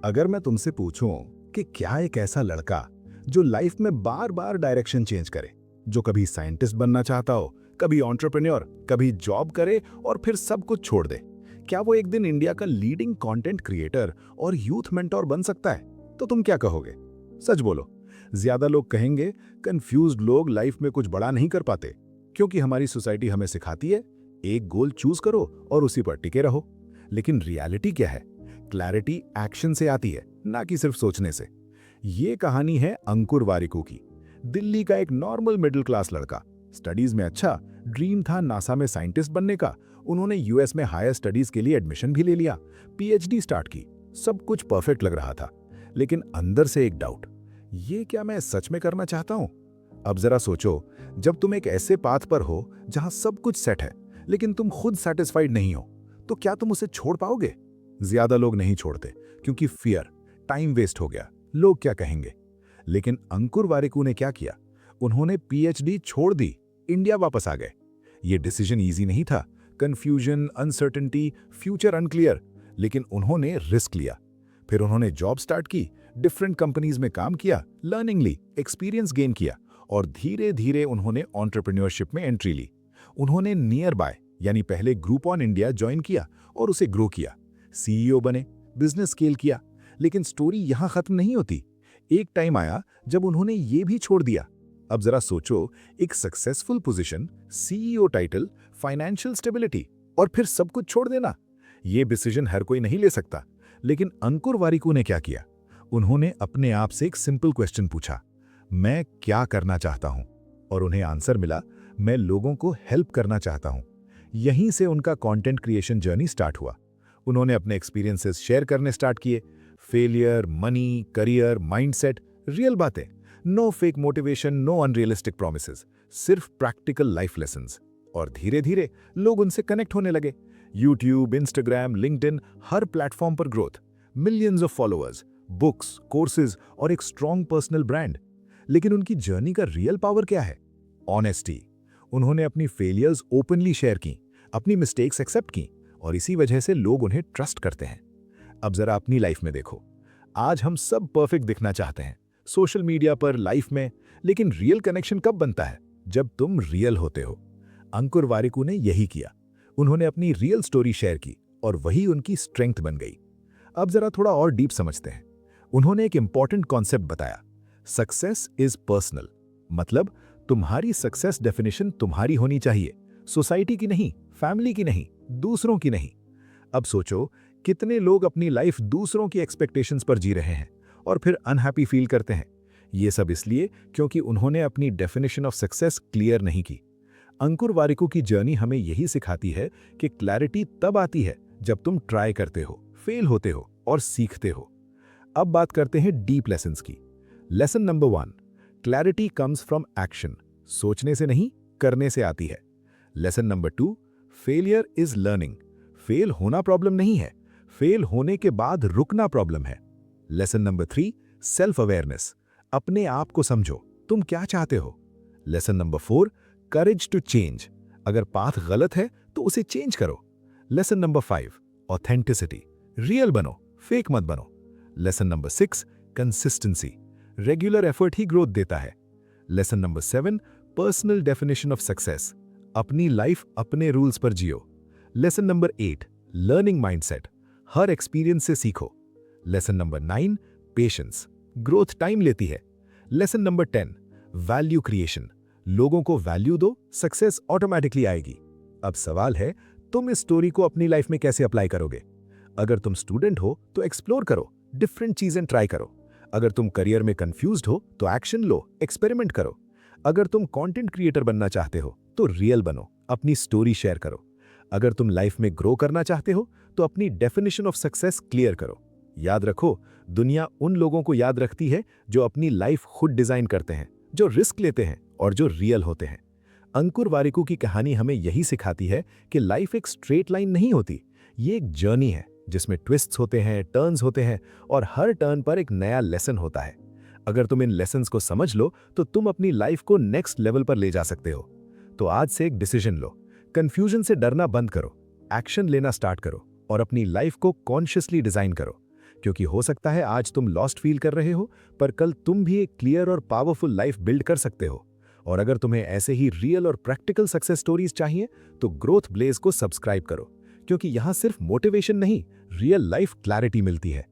अगर मैं तुमसे पूछूं कि क्या एक ऐसा लड़का जो लाइफ में बार बार डायरेक्शन चेंज करे, जो कभी साइंटिस्ट बनना चाहता हो, कभी एंटरप्रेन्योर, कभी जॉब करे और फिर सब कुछ छोड़ दे, क्या वो एक दिन इंडिया का लीडिंग कंटेंट क्रिएटर और यूथ मेंटोर बन सकता है? तो तुम क्या कहोगे? सच बोलो। ज्यादा लोग कहेंगे कंफ्यूज्ड लोग लाइफ में कुछ बड़ा नहीं कर पाते, क्योंकि हमारी सोसाइटी हमें सिखाती है एक गोल चूज करो और उसी पर टिके रहो। लेकिन रियलिटी क्या है? क्लैरिटी एक्शन से आती है, ना कि सिर्फ सोचने से। ये कहानी है अंकुर वारिकू की। दिल्ली का एक नॉर्मल मिडिल क्लास लड़का, स्टडीज में अच्छा, ड्रीम था नासा में साइंटिस्ट बनने का। उन्होंने यूएस में हायर स्टडीज के लिए एडमिशन भी ले लिया, पीएचडी स्टार्ट की, सब कुछ परफेक्ट लग रहा था। लेकिन अंदर से एक डाउट, ये क्या मैं सच में करना चाहता हूं? अब जरा सोचो, जब तुम एक ऐसे पाथ पर हो जहां सब कुछ सेट है, लेकिन तुम खुद सेटिस्फाइड नहीं हो, तो क्या तुम उसे छोड़ पाओगे? ज्यादा लोग नहीं छोड़ते, क्योंकि फियर, टाइम वेस्ट हो गया, लोग क्या कहेंगे। लेकिन अंकुर वारिकू ने क्या किया? उन्होंने पीएचडी छोड़ दी, इंडिया वापस आ गए। ये डिसीजन इजी नहीं था, कंफ्यूजन, अनसर्टेनिटी, फ्यूचर अनक्लियर, लेकिन उन्होंने रिस्क लिया। फिर उन्होंने जॉब स्टार्ट की, डिफरेंट कंपनीज में काम किया, लर्निंग ली, एक्सपीरियंस गेन किया और धीरे धीरे उन्होंने एंटरप्रेन्योरशिप में एंट्री ली। उन्होंने नियर बाय यानी पहले ग्रुपॉन इंडिया ज्वाइन किया और उसे ग्रो किया, सीईओ बने, बिजनेस स्केल किया। लेकिन स्टोरी यहां खत्म नहीं होती। एक टाइम आया जब उन्होंने ये भी छोड़ दिया। अब जरा सोचो, एक successful position, CEO title, financial stability और फिर सब कुछ छोड़ देना, ये डिसीजन हर कोई नहीं ले सकता। लेकिन अंकुर वारिकू ने क्या किया? उन्होंने अपने आप से एक सिंपल क्वेश्चन पूछा, मैं क्या करना चाहता हूं? और उन्हें आंसर मिला, मैं लोगों को हेल्प करना चाहता हूं। यहीं से उनका कंटेंट क्रिएशन जर्नी स्टार्ट हुआ। उन्होंने अपने एक्सपीरियंसेस शेयर करने स्टार्ट किए, failure, money, career, mindset, real बातें, no fake motivation, no unrealistic promises, सिर्फ प्रैक्टिकल लाइफ लेसन्स। और धीरे धीरे लोग उनसे कनेक्ट होने लगे। यूट्यूब, इंस्टाग्राम, लिंक्डइन, हर प्लेटफॉर्म पर growth, millions of followers, books, courses और एक स्ट्रॉन्ग पर्सनल ब्रांड। लेकिन उनकी जर्नी का रियल पावर क्या है? ऑनेस्टी। उन्होंने अपनी फेलियर्स ओपनली शेयर की, अपनी मिस्टेक्स एक्सेप्ट की और इसी वजह से लोग उन्हें ट्रस्ट करते हैं। अब जरा अपनी लाइफ में देखो, आज हम सब परफेक्ट दिखना चाहते हैं, सोशल मीडिया पर, लाइफ में, लेकिन रियल कनेक्शन कब बनता है? जब तुम रियल होते हो। अंकुर वारिकू ने यही किया। उन्होंने अपनी रियल स्टोरी शेयर की और वही उनकी स्ट्रेंथ बन गई। अब जरा थोड़ा और डीप समझते हैं। उन्होंने एक इंपॉर्टेंट कॉन्सेप्ट बताया, सक्सेस इज पर्सनल। मतलब तुम्हारी सक्सेस डेफिनेशन तुम्हारी होनी चाहिए, सोसाइटी की नहीं, फैमिली की नहीं, दूसरों की नहीं। अब सोचो, कितने लोग अपनी लाइफ दूसरों की एक्सपेक्टेशंस पर जी रहे हैं और फिर अनहैप्पी फील करते हैं। ये सब इसलिए क्योंकि उन्होंने अपनी डेफिनेशन ऑफ सक्सेस क्लियर नहीं की। अंकुर वारिकू की जर्नी हमें यही सिखाती है कि क्लैरिटी तब आती है जब तुम ट्राई करते हो, फेल होते हो और सीखते हो। अब बात करते हैं डीप लेसन्स की। Lesson number 1, clarity comes from action. सोचने से नहीं, करने से आती है। Lesson number 2, failure is learning. Fail होना प्रॉब्लम नहीं है, फेल होने के बाद रुकना प्रॉब्लम है। Lesson number 3, self awareness. अपने आप को समझो, तुम क्या चाहते हो। Lesson number 4, courage to change. अगर पाथ गलत है तो उसे चेंज करो। Lesson number 5, authenticity. रियल बनो, फेक मत बनो। Lesson number 6, consistency. Regular effort ही ग्रोथ देता है। Lesson number 7, personal definition of success. अपनी लाइफ अपने रूल्स पर जियो। Lesson number 8, learning mindset. हर एक्सपीरियंस से सीखो। Lesson number 9, patience. Growth time लेती है। Lesson number 10, value creation. लोगों को वैल्यू दो, सक्सेस ऑटोमेटिकली आएगी। अब सवाल है, तुम इस स्टोरी को अपनी लाइफ में कैसे अप्लाई करोगे? अगर तुम स्टूडेंट हो तो एक्सप्लोर करो, डिफरेंट चीजें ट्राई करो। अगर तुम करियर में कंफ्यूज्ड हो तो एक्शन लो, एक्सपेरिमेंट करो। अगर तुम कंटेंट क्रिएटर बनना चाहते हो तो रियल बनो, अपनी स्टोरी शेयर करो। अगर तुम लाइफ में ग्रो करना चाहते हो तो अपनी डेफिनेशन ऑफ सक्सेस क्लियर करो। याद रखो, दुनिया उन लोगों को याद रखती है जो अपनी लाइफ खुद डिजाइन करते हैं, जो रिस्क लेते हैं और जो रियल होते हैं। अंकुर वारिकू की कहानी हमें यही सिखाती है कि लाइफ एक स्ट्रेट लाइन नहीं होती, ये एक जर्नी है जिसमें ट्विस्ट्स होते हैं, टर्न्स होते हैं और हर टर्न पर एक नया लेसन होता है। अगर तुम इन लेसन्स को समझ लो तो तुम अपनी लाइफ को नेक्स्ट लेवल पर ले जा सकते हो। तो आज से एक डिसीजन लो, कंफ्यूजन से डरना बंद करो, एक्शन लेना स्टार्ट करो और अपनी लाइफ को कॉन्शियसली डिजाइन करो। क्योंकि हो सकता है आज तुम लॉस्ट फील कर रहे हो, पर कल तुम भी एक क्लियर और पावरफुल लाइफ बिल्ड कर सकते हो। और अगर तुम्हें ऐसे ही रियल और प्रैक्टिकल सक्सेस स्टोरीज चाहिए तो ग्रोथ ब्लेज को सब्सक्राइब करो, क्योंकि यहाँ सिर्फ मोटिवेशन नहीं, रियल लाइफ क्लैरिटी मिलती है।